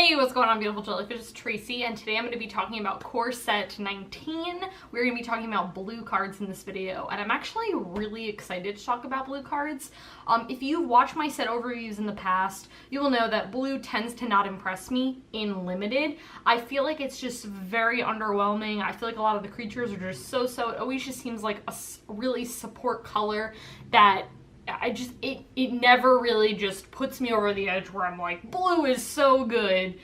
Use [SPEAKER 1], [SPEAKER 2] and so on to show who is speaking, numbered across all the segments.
[SPEAKER 1] Hey, what's going on, beautiful jellyfish? It's Tracy, and today I'm going to be talking about core set 19. We're going to be talking about blue cards in this video, and I'm actually really excited to talk about blue cards. If you've watched my set overviews in the past, you will know that blue tends to not impress me in limited. I feel like it's just very underwhelming. I feel like a lot of the creatures are just so-so. It always just seems like a really support color that it never really just puts me over the edge where I'm like, blue is so good.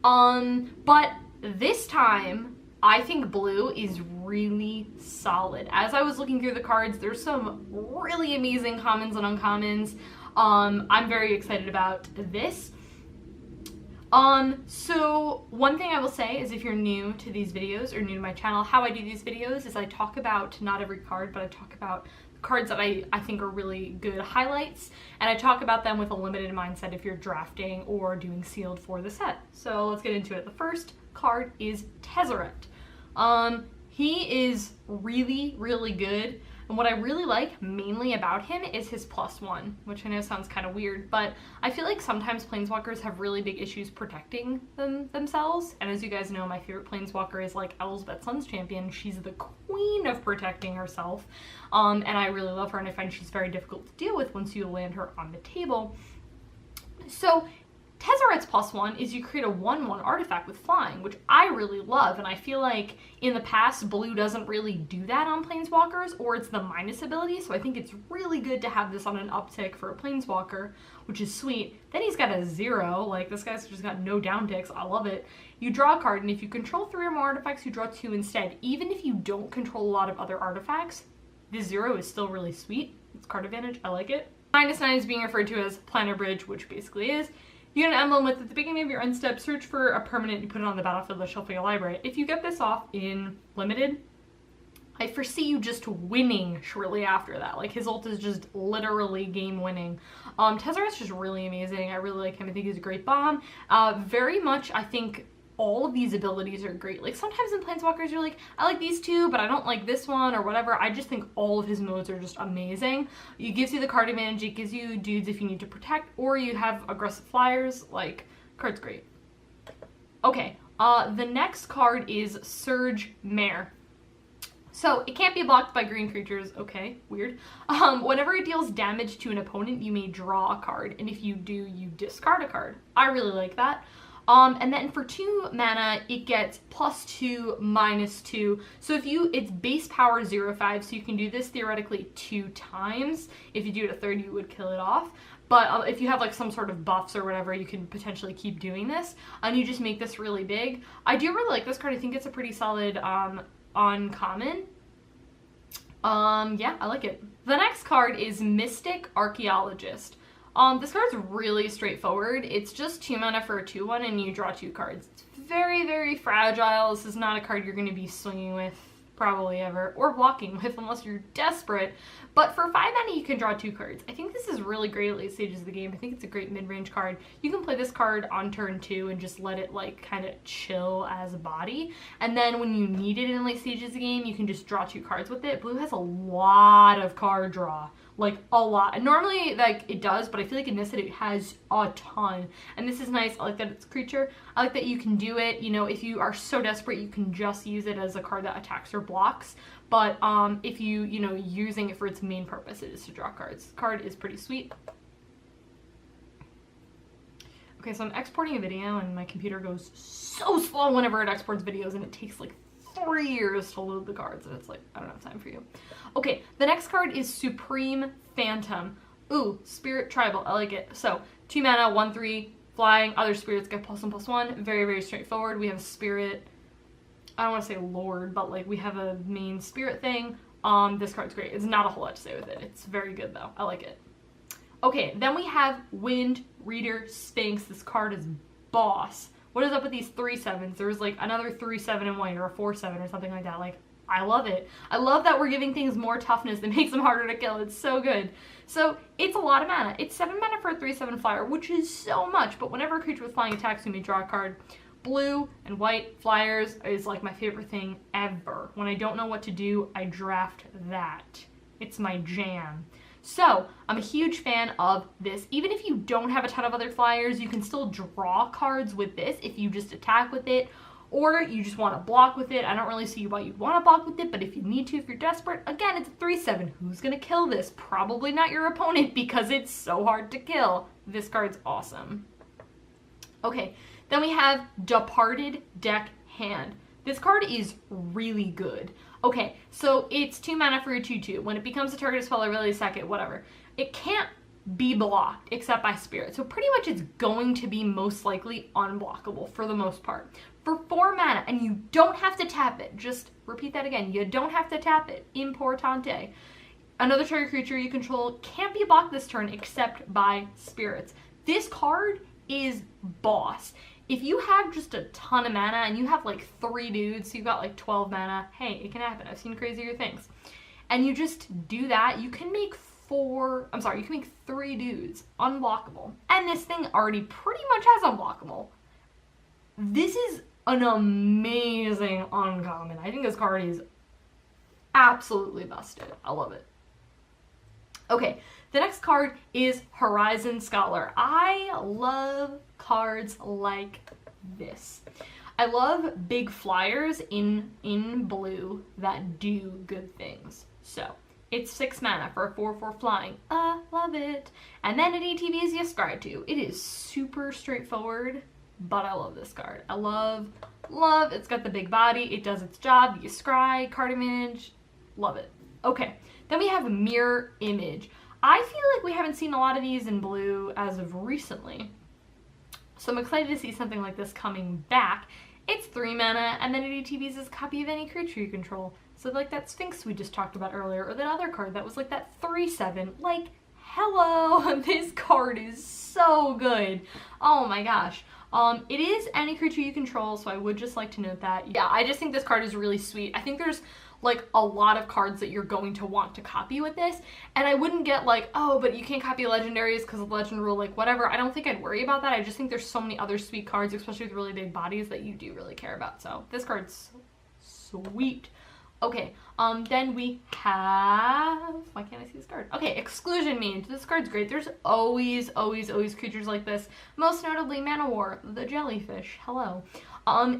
[SPEAKER 1] But this time, I think blue is really solid. As I was looking through the cards, there's some really amazing commons and uncommons. I'm very excited about this. So one thing I will say is if you're new to these videos or new to my channel, how I do these videos is I talk about not every card, but I talk about cards that I think are really good highlights, and I talk about them with a limited mindset if you're drafting or doing sealed for the set. So let's get into it. The first card is Tezzeret. He is really, really good, and what I really like mainly about him is his +1, which I know sounds kind of weird, but I feel like sometimes planeswalkers have really big issues protecting themselves, and as you guys know, my favorite planeswalker is like Elsbeth Sun's Champion. She's the queen of protecting herself, and I really love her, and I find she's very difficult to deal with once you land her on the table. So Tezzeret's +1 is you create a 1/1 artifact with flying, which I really love, and I feel like in the past blue doesn't really do that on planeswalkers, or it's the minus ability, so I think it's really good to have this on an uptick for a planeswalker, which is sweet. Then he's got a 0, like this guy's just got no down ticks. I love it. You draw a card, and if you control 3 or more artifacts, you draw 2 instead. Even if you don't control a lot of other artifacts, the 0 is still really sweet. It's card advantage. I like it. -9 is being referred to as Planar Bridge, which basically is you get an emblem with at the beginning of your end step, search for a permanent, you put it on the battlefield, the shelf of your library. If you get this off in limited, I foresee you just winning shortly after that. Like, his ult is just literally game winning. Tezzeret's just really amazing. I really like him. I think he's a great bomb. Very much, I think all of these abilities are great. Like, sometimes in planeswalkers you're like, I like these two, but I don't like this one or whatever. I just think all of his modes are just amazing. It gives you the card advantage, it gives you dudes if you need to protect, or you have aggressive flyers. Like, card's great. Okay, the next card is Surge Mare. So, it can't be blocked by green creatures. Okay, weird. Whenever it deals damage to an opponent, you may draw a card, and if you do, you discard a card. I really like that. And then for 2 mana, it gets +2/-2. So if it's base power 0/5, so you can do this theoretically 2 times. If you do it a third, you would kill it off. But if you have like some sort of buffs or whatever, you can potentially keep doing this, and you just make this really big. I do really like this card. I think it's a pretty solid uncommon. Yeah, I like it. The next card is Mystic Archaeologist. This card's really straightforward. It's just 2 mana for a 2/1 and you draw 2 cards. It's very, very fragile. This is not a card you're going to be swinging with probably ever, or blocking with unless you're desperate. But for 5 mana, you can draw 2 cards. I think this is really great at late stages of the game. I think it's a great mid-range card. You can play this card on turn 2 and just let it like kind of chill as a body. And then when you need it in late stages of the game, you can just draw 2 cards with it. Blue has a lot of card draw. Like, a lot. And normally, like, it does, but I feel like in this set it has a ton. And this is nice. I like that it's a creature. I like that you can do it, you know, if you are so desperate, you can just use it as a card that attacks or blocks. But if you know, using it for its main purpose, it is to draw cards. The card is pretty sweet. Okay, so I'm exporting a video, and my computer goes so slow whenever it exports videos, and it takes like 3 years to load the cards, and it's like, I don't have time for you. Okay, the next card is Supreme Phantom. Ooh, Spirit Tribal, I like it. So, 2 mana, 1/3, flying, other spirits get +1/+1. Very, very straightforward. We have a spirit, I don't want to say lord, but like we have a main spirit thing. This card's great. It's not a whole lot to say with it. It's very good though. I like it. Okay, then we have Windreader Sphinx. This card is boss. What is up with these 3/7s? There's like another 3/7 in white, or a 4/7 or something like that. Like, I love it. I love that we're giving things more toughness that makes them harder to kill. It's so good. So it's a lot of mana. It's 7 mana for a 3/7 flyer, which is so much, but whenever a creature with flying attacks, you may draw a card. Blue and white flyers is like my favorite thing ever. When I don't know what to do, I draft that. It's my jam. So I'm a huge fan of this. Even if you don't have a ton of other flyers, you can still draw cards with this if you just attack with it, or you just want to block with it. I don't really see why you'd want to block with it, but if you need to, if you're desperate, again, it's a 3/7. Who's going to kill this? Probably not your opponent because it's so hard to kill. This card's awesome. Okay, then we have Departed Deckhand. This card is really good. Okay, so it's 2 mana for a 2/2. When it becomes a target spell, I really sack it, whatever. It can't be blocked except by spirit. So pretty much it's going to be most likely unblockable for the most part. For 4 mana, and you don't have to tap it. Just repeat that again. You don't have to tap it. Importante. Another target creature you control can't be blocked this turn except by spirits. This card is boss. If you have just a ton of mana and you have like 3 dudes, so you've got like 12 mana, hey, it can happen. I've seen crazier things. And you just do that, you can make 3 dudes unblockable. And this thing already pretty much has unblockable. This is an amazing uncommon. I think this card is absolutely busted. I love it. Okay, the next card is Horizon Scholar. I love cards like this. I love big flyers in blue that do good things. So, it's 6 mana for a 4/4 flying. Love it. And then it ATBs you scry to. It is super straightforward, but I love this card. I love, it's got the big body. It does its job. You scry, card image. Love it. Okay, then we have Mirror Image. I feel like we haven't seen a lot of these in blue as of recently. So I'm excited to see something like this coming back. It's 3 mana, and then it ATBs as a copy of any creature you control. So like that Sphinx we just talked about earlier, or that other card that was like that 3/7. Like, hello, this card is so good. Oh my gosh. It is any creature you control, so I would just like to note that. Yeah, I just think this card is really sweet. I think there's like a lot of cards that you're going to want to copy with this, and I wouldn't get like, oh, but you can't copy legendaries because of legend rule, like whatever. I don't think I'd worry about that. I just think there's so many other sweet cards, especially with really big bodies, that you do really care about. So this card's sweet. Okay, then we have, why can't I see this card? Okay, Exclusion Mage. This card's great. There's always creatures like this. Most notably Manowar, the Jellyfish. Hello.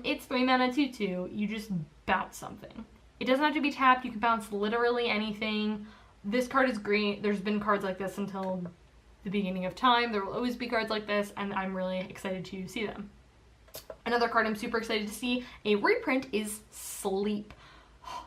[SPEAKER 1] It's 3 mana 2/2. You just bounce something. It doesn't have to be tapped. You can bounce literally anything. This card is great. There's been cards like this until the beginning of time. There will always be cards like this, and I'm really excited to see them. Another card I'm super excited to see, a reprint, is Sleep.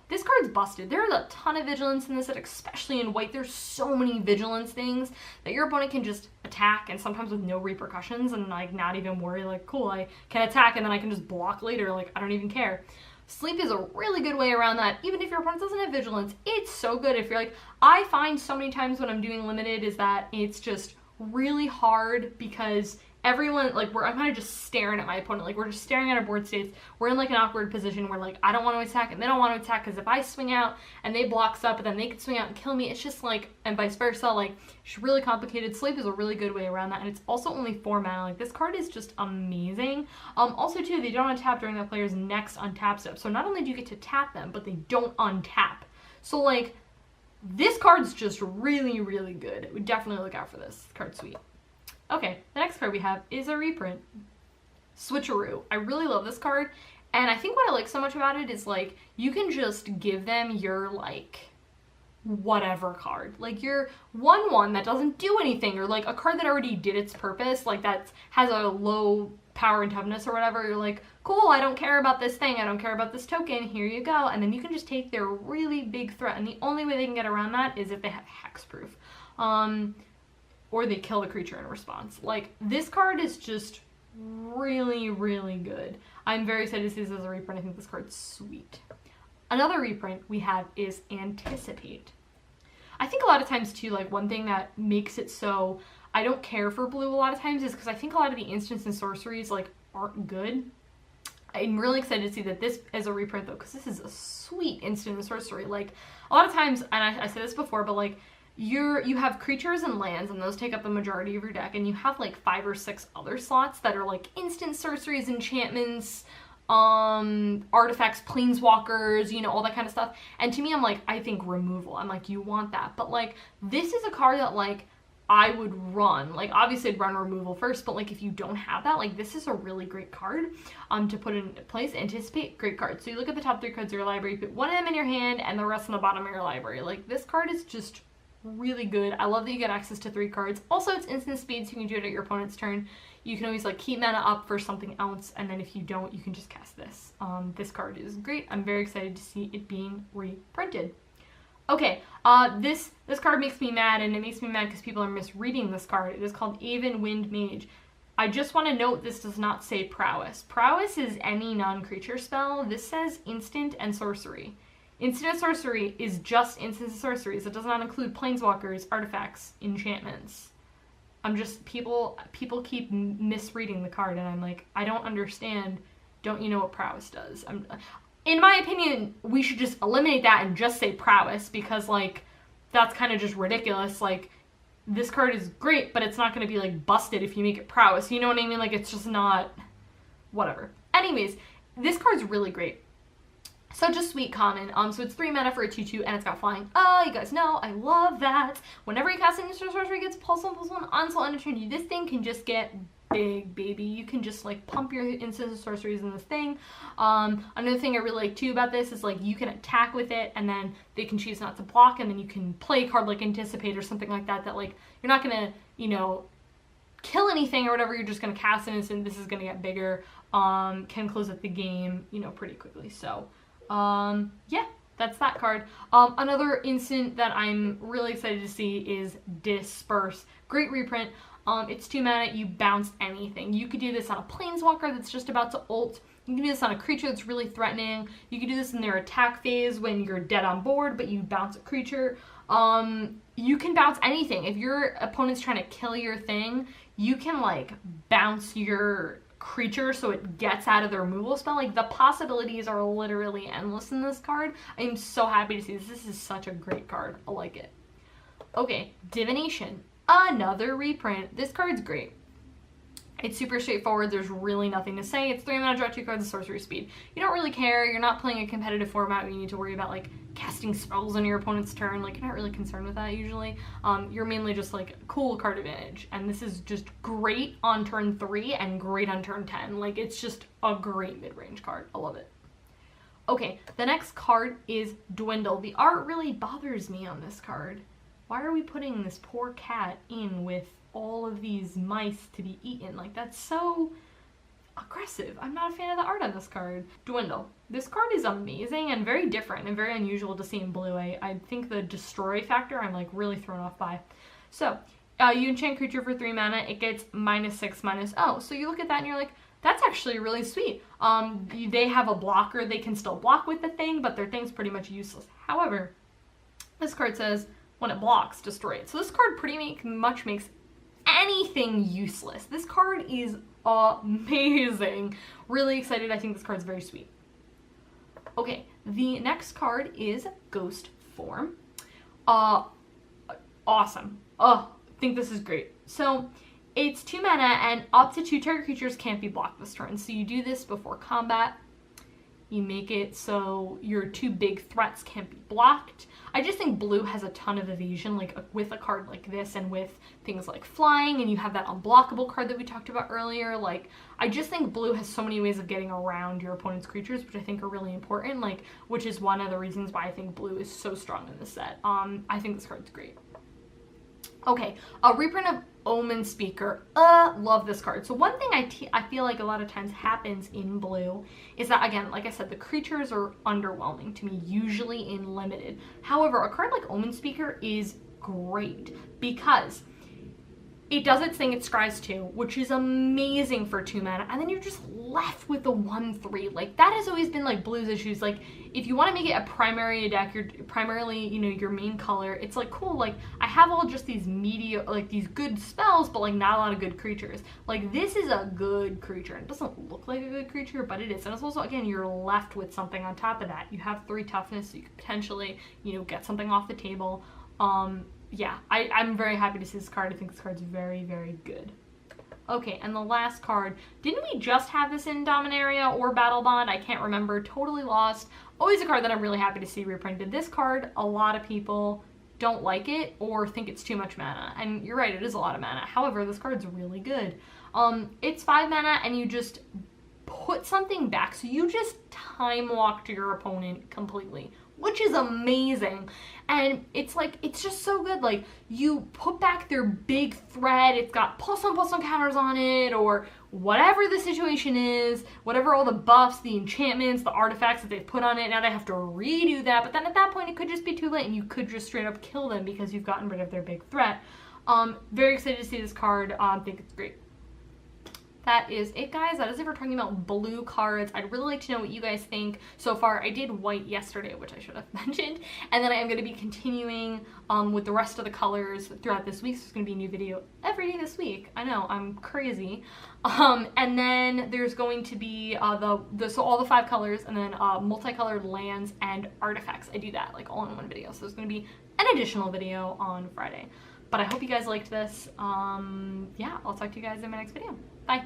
[SPEAKER 1] This card's busted. There's a ton of vigilance in this set, especially in white. There's so many vigilance things that your opponent can just attack, and sometimes with no repercussions, and like not even worry, like, cool, I can attack and then I can just block later, like I don't even care. Sleep is a really good way around that. Even if your opponent doesn't have vigilance, it's so good. If you're like, I find so many times when I'm doing limited is that it's just really hard because everyone, like, I'm kind of just staring at my opponent. Like, we're just staring at our board states. We're in, like, an awkward position where, like, I don't want to attack and they don't want to attack, because if I swing out and they block up, and then they can swing out and kill me, it's just, like, and vice versa. Like, it's really complicated. Sleep is a really good way around that, and it's also only 4 mana. Like, this card is just amazing. Also, too, they don't untap during that player's next untap step. So not only do you get to tap them, but they don't untap. So, like, this card's just really good. We definitely look out for this. This card's sweet. Okay, the next card we have is a reprint. Switcheroo. I really love this card, and I think what I like so much about it is, like, you can just give them your, like, whatever card. Like, your 1/1 that doesn't do anything, or, like, a card that already did its purpose, like, that has a low power and toughness or whatever. You're like, cool, I don't care about this thing, I don't care about this token, here you go. And then you can just take their really big threat, and the only way they can get around that is if they have hexproof. Or they kill the creature in response. Like, this card is just really good. I'm very excited to see this as a reprint. I think this card's sweet. Another reprint we have is Anticipate. I think a lot of times, too, like, one thing that makes it so I don't care for blue a lot of times is because I think a lot of the instants and sorceries, like, aren't good. I'm really excited to see that this is a reprint, though, because this is a sweet instant and sorcery. Like, a lot of times, and I said this before, but, like, you have creatures and lands, and those take up the majority of your deck, and you have like 5 or 6 other slots that are like instant sorceries, enchantments, artifacts, planeswalkers, you know, all that kind of stuff. And to me, I'm like, I think removal. I'm like, you want that. But like, this is a card that like, I would run. Like, obviously I'd run removal first, but like, if you don't have that, like, this is a really great card to put in place. Anticipate, great card. So you look at the top 3 cards of your library, you put one of them in your hand and the rest on the bottom of your library. Like, this card is just really good. I love that you get access to 3 cards. Also, it's instant speed, so you can do it at your opponent's turn. You can always like keep mana up for something else, and then if you don't, you can just cast this. This card is great. I'm very excited to see it being reprinted. Okay, this card makes me mad, and it makes me mad because people are misreading this card. It is called Aven Wind Mage. I just want to note this does not say prowess. Prowess is any non-creature spell. This says instant and sorcery. Instant and sorcery is just instant and sorceries. It does not include planeswalkers, artifacts, enchantments. People keep misreading the card, and I'm like, I don't understand. Don't you know what prowess does? In my opinion, we should just eliminate that and just say prowess, because like, that's kind of just ridiculous. Like, this card is great, but it's not going to be like busted if you make it prowess. You know what I mean? Like, it's just not, whatever. Anyways, this card's really great. So just sweet common. So it's 3 mana for a 2/2, and it's got flying. Oh, you guys know, I love that. Whenever you cast an instant sorcery, it gets +1/+1 onslaught on a turn. This thing can just get big, baby. You can just like pump your instant sorceries in this thing. Another thing I really like too about this is like you can attack with it, and then they can choose not to block, and then you can play a card like Anticipate or something like that, that like you're not gonna, you know, kill anything or whatever. You're just gonna cast an instant. This is gonna get bigger. Can close up the game, you know, pretty quickly. So yeah, that's that card. Another instant that I'm really excited to see is Disperse. Great reprint. It's 2 mana, you bounce anything. You could do this on a planeswalker that's just about to ult. You can do this on a creature that's really threatening. You can do this in their attack phase when you're dead on board, but you bounce a creature. You can bounce anything. If your opponent's trying to kill your thing, you can like bounce your creature so it gets out of the removal spell. Like, the possibilities are literally endless in this card. I am so happy to see this. This is such a great card. I like it. Okay, Divination. Another reprint. This card's great. It's super straightforward. There's really nothing to say. It's 3 mana, draw 2 cards, and sorcery speed. You don't really care. You're not playing a competitive format where you need to worry about like casting spells on your opponent's turn. Like, you're not really concerned with that usually. You're mainly just like cool card advantage. And this is just great on turn 3 and great on turn 10. Like, it's just a great mid-range card. I love it. Okay, the next card is Dwindle. The art really bothers me on this card. Why are we putting this poor cat in with all of these mice to be eaten? Like, that's so aggressive. I'm not a fan of the art on this card. Dwindle. This card is amazing and very different and very unusual to see in blue. I think the destroy factor I'm like really thrown off by. So, you enchant creature for 3 mana, it gets -6/-0. So you look at that and you're like, that's actually really sweet. They have a blocker, they can still block with the thing, but their thing's pretty much useless. However, this card says, when it blocks, destroy it. So this card pretty much makes anything useless. This card is amazing. Really excited. I think this card's very sweet. Okay, the next card is Ghostform. Awesome. I think this is great. So it's 2 mana, and up to 2 target creatures can't be blocked this turn. So you do this before combat. You make it so your 2 big threats can't be blocked. I just think blue has a ton of evasion, like with a card like this and with things like flying, and you have that unblockable card that we talked about earlier. Like, I just think blue has so many ways of getting around your opponent's creatures, which I think are really important, like, which is one of the reasons why I think blue is so strong in this set. I think this card's great. Okay, a reprint of Omenspeaker. Love this card. So one thing I feel like a lot of times happens in blue is that, again, like I said, the creatures are underwhelming to me, usually in limited. However, a card like Omenspeaker is great because it does its thing, it scries 2, which is amazing for 2 mana, and then you're just left with the 1/3. Like, that has always been like blue's issues. Like, if you want to make it a primary deck, you're primarily, you know, your main color, it's like, cool, like, I have all just these like these good spells, but like not a lot of good creatures. Like, this is a good creature. It doesn't look like a good creature, but it is. And it's also, again, you're left with something on top of that. You have 3 toughness, so you could potentially, you know, get something off the table. Yeah, I'm very happy to see this card. I think this card's very, very good. Okay, and the last card, didn't we just have this in Dominaria or Battle Bond? I can't remember, totally lost. Always a card that I'm really happy to see reprinted. This card, a lot of people don't like it or think it's too much mana, and you're right, it is a lot of mana. However, this card's really good. It's 5 mana and you just put something back, so you just time walked your opponent completely, which is amazing. And it's like, it's just so good. Like, you put back their big threat, it's got +1/+1 counters on it, or whatever the situation is, whatever all the buffs, the enchantments, the artifacts that they've put on it, now they have to redo that, but then at that point it could just be too late and you could just straight up kill them because you've gotten rid of their big threat. Very excited to see this card. Think it's great. That is it, guys. That is it for talking about blue cards. I'd really like to know what you guys think so far. I did white yesterday, which I should have mentioned, and then I am going to be continuing with the rest of the colors throughout this week. So there's going to be a new video every day this week. I know, I'm crazy. And then there's going to be so all the 5 colors, and then multicolored lands and artifacts. I do that like all in one video. So there's going to be an additional video on Friday. But I hope you guys liked this. Yeah, I'll talk to you guys in my next video. Bye.